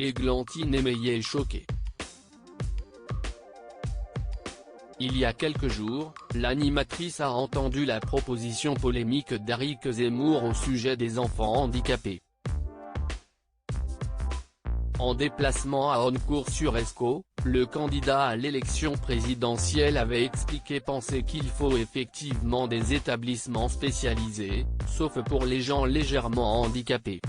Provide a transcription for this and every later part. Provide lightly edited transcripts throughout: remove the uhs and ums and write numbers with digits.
Églantine Émeillé est choquée. Il y a quelques jours, l'animatrice a entendu la proposition polémique d'Éric Zemmour au sujet des enfants handicapés. En déplacement à Honnecourt-sur-Escaut, le candidat à l'élection présidentielle avait expliqué penser qu'il faut effectivement des établissements spécialisés, sauf pour les gens légèrement handicapés.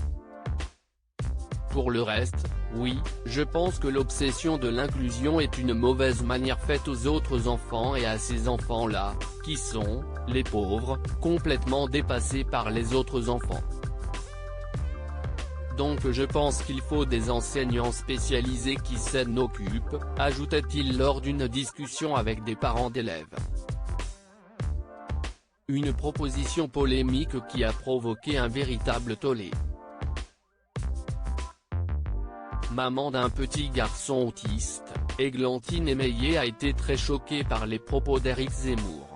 Pour le reste, oui, je pense que l'obsession de l'inclusion est une mauvaise manière faite aux autres enfants et à ces enfants-là, qui sont, les pauvres, complètement dépassés par les autres enfants. Donc je pense qu'il faut des enseignants spécialisés qui s'en occupent, ajoutait-il lors d'une discussion avec des parents d'élèves. Une proposition polémique qui a provoqué un véritable tollé. Maman d'un petit garçon autiste, Églantine Émeillé a été très choquée par les propos d'Éric Zemmour.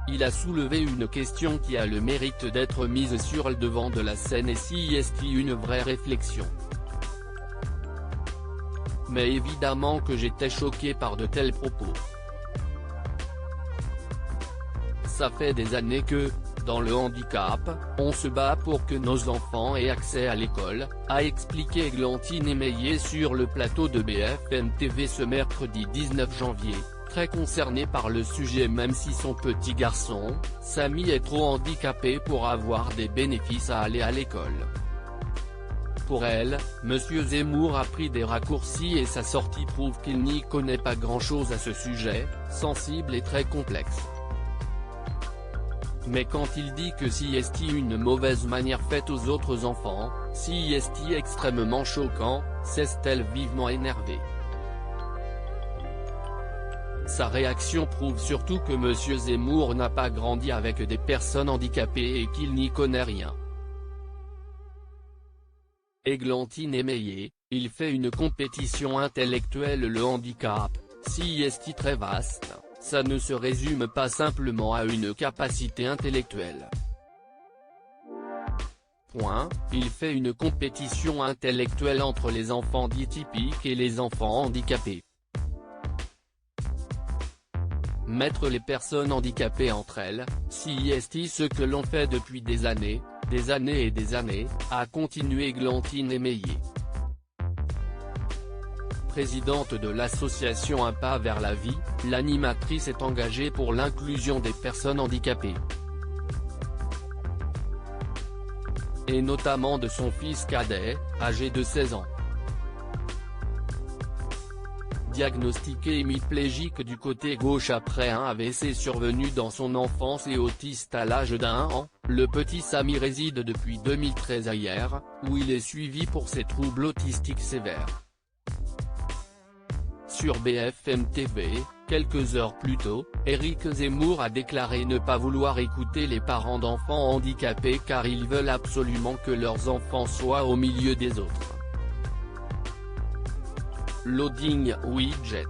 Il a soulevé une question qui a le mérite d'être mise sur le devant de la scène et s'y est une vraie réflexion. Mais évidemment que j'étais choqué par de tels propos. Ça fait des années que, dans le handicap, on se bat pour que nos enfants aient accès à l'école, a expliqué Églantine Émeillé sur le plateau de BFM TV ce mercredi 19 janvier, très concernée par le sujet même si son petit garçon, Samy est trop handicapé pour avoir des bénéfices à aller à l'école. Pour elle, Monsieur Zemmour a pris des raccourcis et sa sortie prouve qu'il n'y connaît pas grand-chose à ce sujet, sensible et très complexe. Mais quand il dit que si est une mauvaise manière faite aux autres enfants, si est extrêmement choquant, s'est-elle vivement énervée. Sa réaction prouve surtout que Monsieur Zemmour n'a pas grandi avec des personnes handicapées et qu'il n'y connaît rien. Églantine Émeillé, il fait une compétition intellectuelle. Le handicap, si est très vaste, ça ne se résume pas simplement à une capacité intellectuelle. Il fait une compétition intellectuelle entre les enfants dits typiques et les enfants handicapés. Mettre les personnes handicapées entre elles, si est ce que l'on fait depuis des années et des années, a continué Églantine Émeillé. Présidente de l'association Un pas vers la vie, l'animatrice est engagée pour l'inclusion des personnes handicapées. Et notamment de son fils cadet, âgé de 16 ans. Diagnostiqué hémiplégique du côté gauche après un AVC survenu dans son enfance et autiste à l'âge d'1 an, le petit Samy réside depuis 2013 à Hyères, où il est suivi pour ses troubles autistiques sévères. Sur BFM TV, quelques heures plus tôt, Éric Zemmour a déclaré ne pas vouloir écouter les parents d'enfants handicapés car ils veulent absolument que leurs enfants soient au milieu des autres. Loading widget.